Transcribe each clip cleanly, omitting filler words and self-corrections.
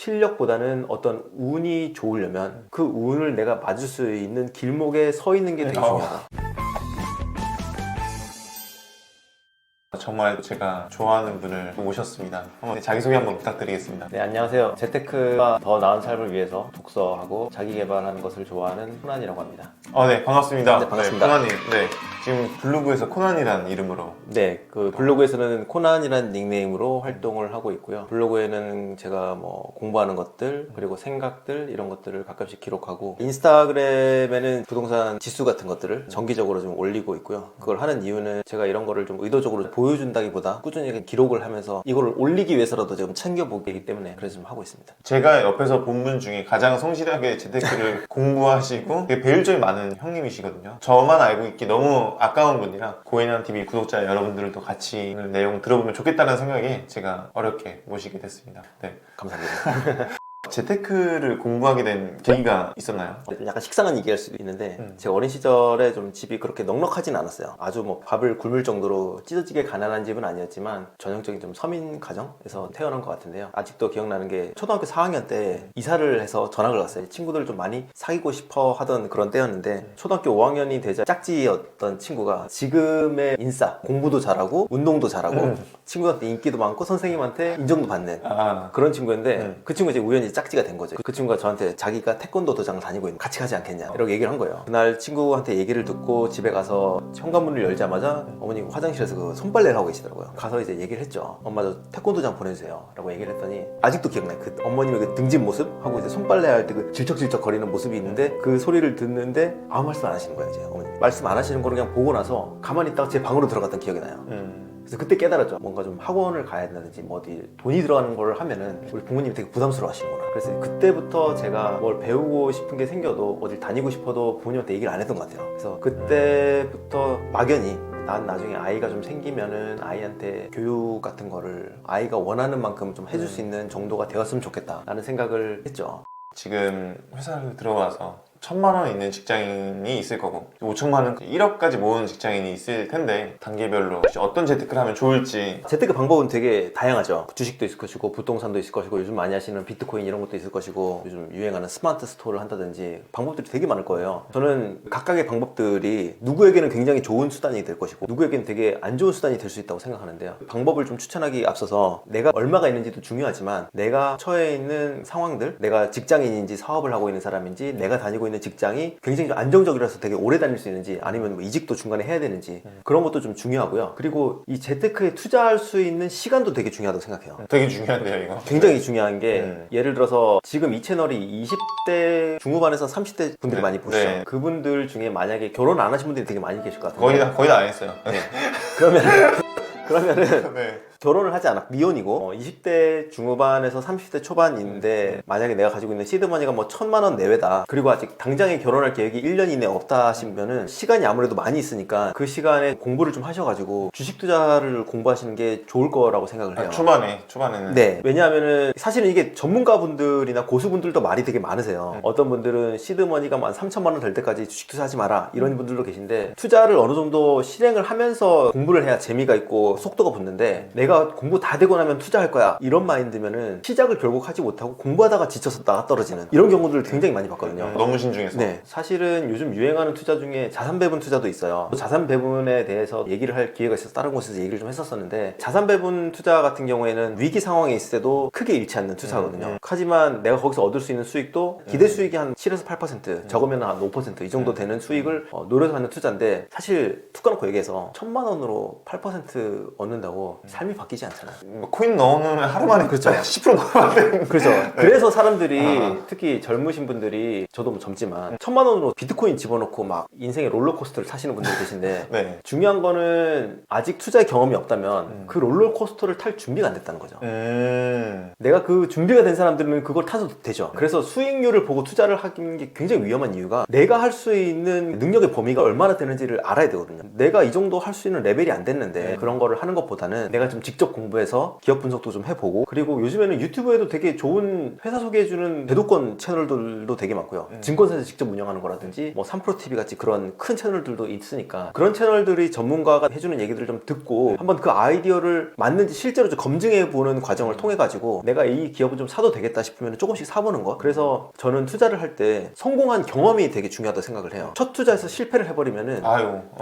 실력보다는 어떤 운이 좋으려면 그 운을 내가 맞을 수 있는 길목에 서 있는 게 되게 중요하다. 정말 제가 좋아하는 분을 모셨습니다. 한번 자기소개 한번 부탁드리겠습니다. 네, 안녕하세요. 재테크가 더 나은 삶을 위해서 독서하고 자기 개발하는 것을 좋아하는 코난이라고 합니다. 네, 반갑습니다. 네, 반갑습니다. 코난님. 네, 지금 블로그에서 코난이라는 이름으로. 네, 그 블로그에서는 코난이라는 닉네임으로 활동을 하고 있고요. 블로그에는 제가 뭐 공부하는 것들 그리고 생각들 이런 것들을 가끔씩 기록하고, 인스타그램에는 부동산 지수 같은 것들을 정기적으로 좀 올리고 있고요. 그걸 하는 이유는 제가 이런 거를 좀 의도적으로 보여준다기보다 꾸준히 기록을 하면서 이거를 올리기 위해서라도 좀 챙겨보기 때문에 그래서 좀 하고 있습니다. 제가 옆에서 본 분 중에 가장 성실하게 재테크를 공부하시고 되게 배울 점이 많은 형님이시거든요. 저만 알고 있기 너무 아까운 분이라 고인한TV 구독자 여러분들도 같이 오늘 내용 들어보면 좋겠다는 생각에 제가 어렵게 모시게 됐습니다. 네, 감사합니다. 재테크를 공부하게 된 계기가 있었나요? 약간 식상한 얘기할 수도 있는데 제가 어린 시절에 좀 집이 그렇게 넉넉하진 않았어요. 아주 뭐 밥을 굶을 정도로 찢어지게 가난한 집은 아니었지만 전형적인 좀 서민 가정에서 태어난 것 같은데요. 아직도 기억나는 게 초등학교 4학년 때 이사를 해서 전학을 갔어요. 친구들 좀 많이 사귀고 싶어 하던 그런 때였는데 초등학교 5학년이 되자 짝지였던 친구가 지금의 인싸, 공부도 잘하고 운동도 잘하고 친구한테 인기도 많고 선생님한테 인정도 받는 그런 친구였는데 그 친구가 이제 우연히 짝지가 된 거죠. 그 친구가 저한테 자기가 태권도 도장을 다니고 있는, 같이 가지 않겠냐 이렇게 얘기를 한 거예요. 그날 친구한테 얘기를 듣고 집에 가서 현관문을 열자마자 어머니가 화장실에서 그 손빨래를 하고 계시더라고요. 가서 이제 얘기를 했죠. 엄마 저 태권도장 보내주세요 라고 얘기를 했더니 아직도 기억나요. 그 어머님의 그 등진 모습 하고 이제 손빨래 할 때 그 질척질척 거리는 모습이 있는데 그 소리를 듣는데 아무 말씀 안 하시는 거예요. 이제 어머니 말씀 안 하시는 거를 그냥 보고 나서 가만히 있다가 제 방으로 들어갔던 기억이 나요. 그래서 그때 깨달았죠. 뭔가 좀 학원을 가야 된다든지 뭐 어디 돈이 들어가는 걸 하면은 우리 부모님이 되게 부담스러워 하시는구나. 그래서 그때부터 제가 뭘 배우고 싶은 게 생겨도 어딜 다니고 싶어도 부모님한테 얘기를 안 했던 것 같아요. 그래서 그때부터 막연히 난 나중에 아이가 좀 생기면은 아이한테 교육 같은 거를 아이가 원하는 만큼 좀 해줄 수 있는 정도가 되었으면 좋겠다 라는 생각을 했죠. 지금 회사를 들어와서 1,000만 원 있는 직장인이 있을 거고 5천만 원, 1억까지 모으는 직장인이 있을 텐데 단계별로 혹시 어떤 재테크를 하면 좋을지. 재테크 방법은 되게 다양하죠. 주식도 있을 것이고 부동산도 있을 것이고 요즘 많이 하시는 비트코인 이런 것도 있을 것이고 요즘 유행하는 스마트 스토어를 한다든지 방법들이 되게 많을 거예요. 저는 각각의 방법들이 누구에게는 굉장히 좋은 수단이 될 것이고 누구에게는 되게 안 좋은 수단이 될 수 있다고 생각하는데요. 방법을 좀 추천하기 앞서서 내가 얼마가 있는지도 중요하지만 내가 처해 있는 상황들, 내가 직장인인지 사업을 하고 있는 사람인지 내가 다니고 있는 직장이 굉장히 좀 안정적이라서 되게 오래 다닐 수 있는지 아니면 뭐 이직도 중간에 해야 되는지 그런 것도 좀 중요하고요. 그리고 이 재테크에 투자할 수 있는 시간도 되게 중요하다고 생각해요. 되게 중요한데요, 이거. 굉장히 중요한 게 예를 들어서 지금 이 채널이 20대 중후반에서 30대 분들이 많이 보시죠. 네. 그분들 중에 만약에 결혼 안 하신 분들이 되게 많이 계실 것 같아요. 거의 다 안 했어요. 네. 그러면은 네. 결혼을 하지 않아 미혼이고 20대 중후반에서 30대 초반인데 만약에 내가 가지고 있는 시드머니가 뭐 1,000만 원 내외다, 그리고 아직 당장에 결혼할 계획이 1년 이내 없다 하시면은 시간이 아무래도 많이 있으니까 그 시간에 공부를 좀 하셔가지고 주식 투자를 공부하시는 게 좋을 거라고 생각을 해요. 초반에는. 네, 왜냐하면은 사실은 이게 전문가분들이나 고수분들도 말이 되게 많으세요. 어떤 분들은 시드머니가 한 3,000만 원 될 때까지 주식 투자하지 마라 이런 분들도 계신데 투자를 어느 정도 실행을 하면서 공부를 해야 재미가 있고 속도가 붙는데 내가 공부 다 되고 나면 투자할 거야 이런 마인드면은 시작을 결국 하지 못하고 공부하다가 지쳐서 나가 떨어지는 이런 경우들을 굉장히 많이 봤거든요. 너무 신중해서. 네, 사실은 요즘 유행하는 투자 중에 자산 배분 투자도 있어요. 자산 배분에 대해서 얘기를 할 기회가 있어서 다른 곳에서 얘기를 좀 했었었는데 자산 배분 투자 같은 경우에는 위기 상황에 있을 때도 크게 잃지 않는 투자거든요. 하지만 내가 거기서 얻을 수 있는 수익도 기대 수익이 한 7에서 8% 적으면 한 5% 이 정도 되는 수익을 노려서 하는 투자인데 사실 툭 까놓고 얘기해서 1,000만 원으로 8% 얻는다고 삶이 바뀌지 않잖아요. 뭐 코인 넣어놓으면 하루 만에 그렇죠. 10% 넣으면 안 되는. 그렇죠. 그래서 사람들이 특히 젊으신 분들이 저도 뭐 젊지만 1,000만 원으로 비트코인 집어넣고 막 인생의 롤러코스터를 타시는 분들이 계신데 네. 중요한 거는 아직 투자의 경험이 없다면 그 롤러코스터를 탈 준비가 안 됐다는 거죠. 내가 그 준비가 된 사람들은 그걸 타도 되죠. 그래서 수익률을 보고 투자를 하는 게 굉장히 위험한 이유가 내가 할 수 있는 능력의 범위가 얼마나 되는지를 알아야 되거든요. 내가 이 정도 할 수 있는 레벨이 안 됐는데 그런 거를 하는 것보다는 내가 좀 직접 공부해서 기업 분석도 좀 해보고, 그리고 요즘에는 유튜브에도 되게 좋은 회사 소개해주는 대도권 채널들도 되게 많고요. 증권사에서 직접 운영하는 거라든지 뭐 3프로TV 같이 그런 큰 채널들도 있으니까 그런 채널들이 전문가가 해주는 얘기들을 좀 듣고 한번 그 아이디어를 맞는지 실제로 좀 검증해보는 과정을 통해 가지고 내가 이 기업은 좀 사도 되겠다 싶으면 조금씩 사보는 거. 그래서 저는 투자를 할 때 성공한 경험이 되게 중요하다고 생각을 해요. 첫 투자에서 실패를 해버리면은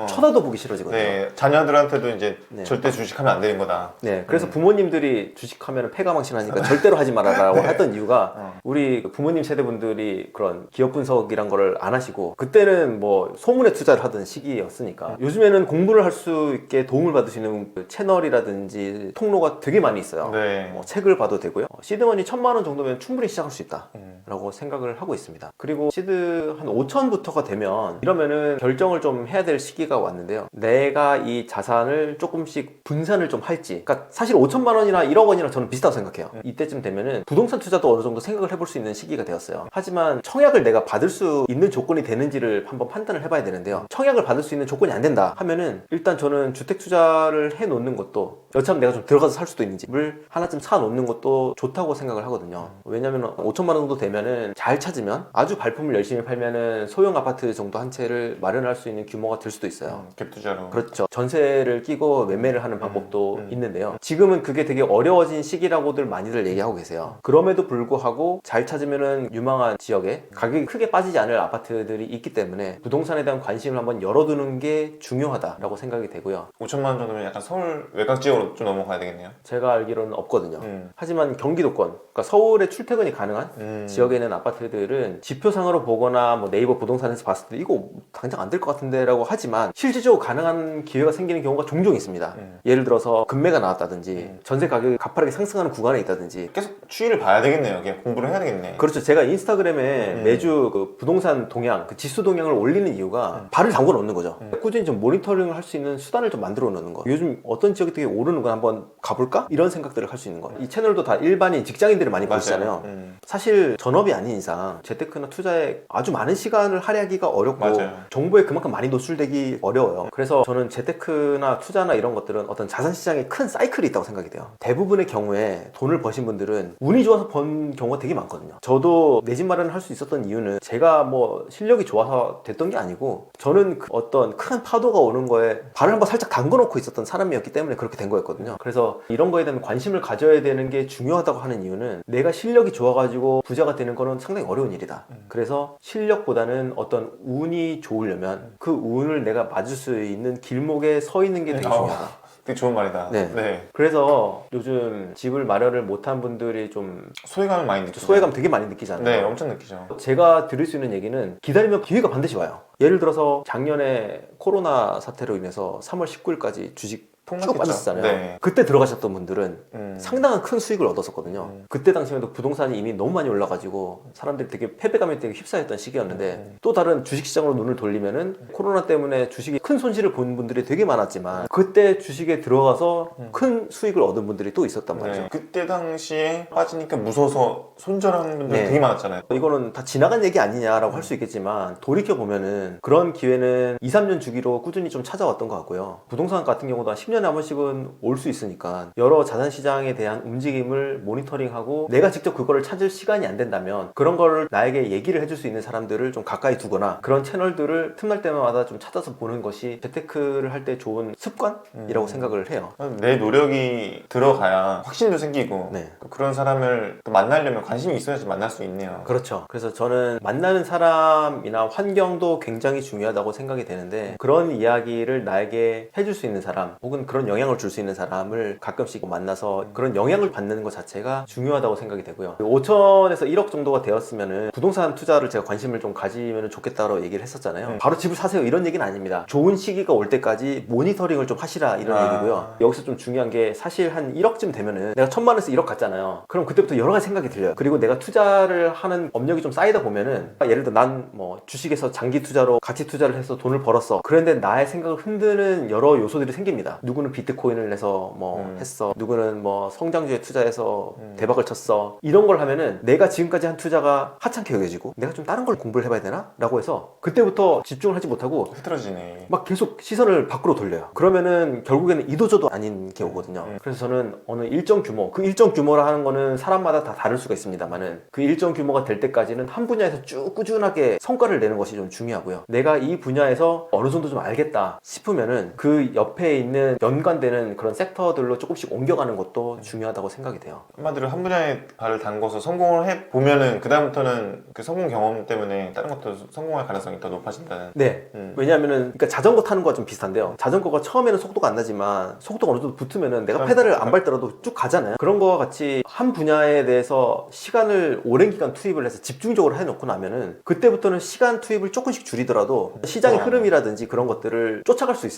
쳐다도 보기 싫어지거든요. 네, 자녀들한테도 이제 네. 절대 주식하면 안 되는 거다. 네, 그래서 부모님들이 주식하면 패가망신하니까 절대로 하지 말아라고 했던 이유가 우리 부모님 세대분들이 그런 기업 분석이란 거를 안 하시고 그때는 뭐 소문에 투자를 하던 시기였으니까 요즘에는 공부를 할 수 있게 도움을 받을 수 있는 그 채널이라든지 통로가 되게 많이 있어요. 네. 뭐 책을 봐도 되고요. 시드머니 1,000만 원 정도면 충분히 시작할 수 있다 라고 생각을 하고 있습니다. 그리고 시드 한 5천부터가 되면 이러면은 결정을 좀 해야 될 시기가 왔는데요. 내가 이 자산을 조금씩 분산을 좀 할지, 그러니까 사실 5천만 원이나 1억 원이랑 저는 비슷하다고 생각해요. 이때쯤 되면은 부동산 투자도 어느 정도 생각을 해볼 수 있는 시기가 되었어요. 하지만 청약을 내가 받을 수 있는 조건이 되는지를 한번 판단을 해봐야 되는데요. 청약을 받을 수 있는 조건이 안 된다 하면은 일단 저는 주택 투자를 해 놓는 것도, 여차하면 내가 좀 들어가서 살 수도 있는 집을 하나쯤 사 놓는 것도 좋다고 생각을 하거든요. 왜냐면 5천만 원 정도 되면은 잘 찾으면 아주 발품을 열심히 팔면은 소형 아파트 정도 한 채를 마련할 수 있는 규모가 될 수도 있어요. 갭 투자로. 그렇죠. 전세를 끼고 매매를 하는 방법도 있는데요. 지금은 그게 되게 어려워진 시기라고들 많이들 얘기하고 계세요. 그럼에도 불구하고 잘 찾으면은 유망한 지역에 가격이 크게 빠지지 않을 아파트들이 있기 때문에 부동산에 대한 관심을 한번 열어두는 게 중요하다라고 생각이 되고요. 5천만 원 정도면 약간 서울 외곽 지역으로 좀 넘어가야 되겠네요. 제가 알기로는 없거든요. 하지만 경기도권, 그러니까 서울에 출퇴근이 가능한 지역에 있는 아파트들은 지표상으로 보거나 뭐 네이버 부동산에서 봤을 때 이거 당장 안 될 것 같은데 라고 하지만 실질적으로 가능한 기회가 생기는 경우가 종종 있습니다. 예를 들어서 금매가 나왔다든지 전세 가격이 가파르게 상승하는 구간에 있다든지. 계속 추이를 봐야 되겠네요. 그냥 공부를 해야 되겠네. 그렇죠. 제가 인스타그램에 매주 그 부동산 동향, 그 지수 동향을 올리는 이유가 발을 담궈 놓는 거죠. 꾸준히 좀 모니터링을 할 수 있는 수단을 좀 만들어 놓는 거. 요즘 어떤 지역이 되게 오르는 거 한번 가볼까? 이런 생각들을 할 수 있는 거예요. 이 채널도 다 일반인 직장인들이 많이 보시잖아요. 사실 전업이 아닌 이상 재테크나 투자에 아주 많은 시간을 할애하기가 어렵고 맞아요. 정보에 그만큼 많이 노출되기 어려워요. 그래서 저는 재테크나 투자나 이런 것들은 어떤 자산시장에 큰 사이클이 있다고 생각이 돼요. 대부분의 경우에 돈을 버신 분들은 운이 좋아서 번 경우가 되게 많거든요. 저도 내 집 마련을 할 수 있었던 이유는 제가 뭐 실력이 좋아서 됐던 게 아니고 저는 그 어떤 큰 파도가 오는 거에 발을 한번 살짝 담궈놓고 있었던 사람이었기 때문에 그렇게 된 거였거든요. 그래서 이런 거에 대한 관심을 가져야 되는 게 중요하다고 하는 이유는 내가 실력이 좋아가지고 부자가 되는 거는 상당히 어려운 일이다. 그래서 실력보다는 어떤 운이 좋으려면 그 운을 내가 맞을 수 있는 길목에 서 있는 게 되게 중요하다. 되게 좋은 말이다. 네. 그래서 요즘 집을 마련을 못한 분들이 좀 소외감을 많이 느끼죠. 소외감 되게 많이 느끼잖아요. 네, 엄청 느끼죠. 제가 드릴 수 있는 얘기는 기다리면 기회가 반드시 와요. 예를 들어서 작년에 코로나 사태로 인해서 3월 19일까지 주식 쭉 빠졌잖아요. 네. 그때 들어가셨던 분들은 상당한 큰 수익을 얻었었거든요. 그때 당시에도 부동산이 이미 너무 많이 올라가지고 사람들이 되게 패배감에 되게 휩싸였던 시기였는데 또 다른 주식시장으로 눈을 돌리면은 코로나 때문에 주식이 큰 손실을 본 분들이 되게 많았지만 그때 주식에 들어가서 큰 수익을 얻은 분들이 또 있었단 말이죠. 네. 그때 당시에 빠지니까 무서워서 손절하는 분들이 네. 되게 많았잖아요. 이거는 다 지나간 얘기 아니냐라고 할 수 있겠지만 돌이켜보면은 그런 기회는 2, 3년 주기로 꾸준히 좀 찾아왔던 것 같고요. 부동산 같은 경우도 한 10년에 한 번씩은 올 수 있으니까 여러 자산시장에 대한 움직임을 모니터링하고 내가 직접 그거를 찾을 시간이 안 된다면 그런 거를 나에게 얘기를 해줄 수 있는 사람들을 좀 가까이 두거나 그런 채널들을 틈날 때마다 좀 찾아서 보는 것이 재테크를 할 때 좋은 습관이라고 생각을 해요. 내 노력이 들어가야 확신도 생기고 네. 그런 사람을 또 만나려면 관심이 있어야지 만날 수 있네요. 그렇죠. 그래서 저는 만나는 사람이나 환경도 굉장히 중요하다고 생각이 되는데 그런 이야기를 나에게 해줄 수 있는 사람 혹은 그런 영향을 줄 수 있는 사람을 가끔씩 만나서 그런 영향을 받는 것 자체가 중요하다고 생각이 되고요. 5천에서 1억 정도가 되었으면은 부동산 투자를 제가 관심을 좀 가지면 좋겠다고 얘기를 했었잖아요. 바로 집을 사세요 이런 얘기는 아닙니다. 좋은 시기가 올 때까지 모니터링을 좀 하시라 이런 얘기고요. 여기서 좀 중요한 게 사실 한 1억쯤 되면은 내가 1,000만 원에서 1억 갔잖아요. 그럼 그때부터 여러 가지 생각이 들려요. 그리고 내가 투자를 하는 업력이 좀 쌓이다 보면은 예를 들어 난 뭐 주식에서 장기 투자로 가치 투자를 해서 돈을 벌었어. 그런데 나의 생각을 흔드는 여러 요소들이 생깁니다. 누구는 비트코인을 내서 뭐 했어. 누구는 뭐 성장주에 투자해서 대박을 쳤어. 이런 걸 하면은 내가 지금까지 한 투자가 하찮게 여겨지고 내가 좀 다른 걸 공부를 해봐야 되나? 라고 해서 그때부터 집중을 하지 못하고 흐트러지네. 막 계속 시선을 밖으로 돌려요. 그러면은 결국에는 이도저도 아닌 게 오거든요. 그래서 저는 어느 일정 규모, 그 일정 규모라 하는 거는 사람마다 다 다를 수가 있습니다만은 그 일정 규모가 될 때까지는 한 분야에서 쭉 꾸준하게 성과를 내는 것이 좀 중요하고요. 내가 이 분야에서 어느 정도 좀 알겠다 싶으면은 그 옆에 있는 연관되는 그런 섹터들로 조금씩 옮겨가는 것도 중요하다고 생각이 돼요. 한마디로 한 분야에 발을 담궈서 성공을 해 보면은 그 다음부터는 그 성공 경험 때문에 다른 것도 성공할 가능성이 더 높아진다는. 네. 왜냐하면은 그러니까 자전거 타는 거와 좀 비슷한데요. 자전거가 처음에는 속도가 안 나지만 속도가 어느 정도 붙으면은 내가 페달을 안 밟더라도 쭉 가잖아요. 그런 거와 같이 한 분야에 대해서 시간을 오랜 기간 투입을 해서 집중적으로 해놓고 나면은 그때부터는 시간 투입을 조금씩 줄이더라도 시장의 흐름이라든지 그런 것들을 쫓아갈 수 있어요.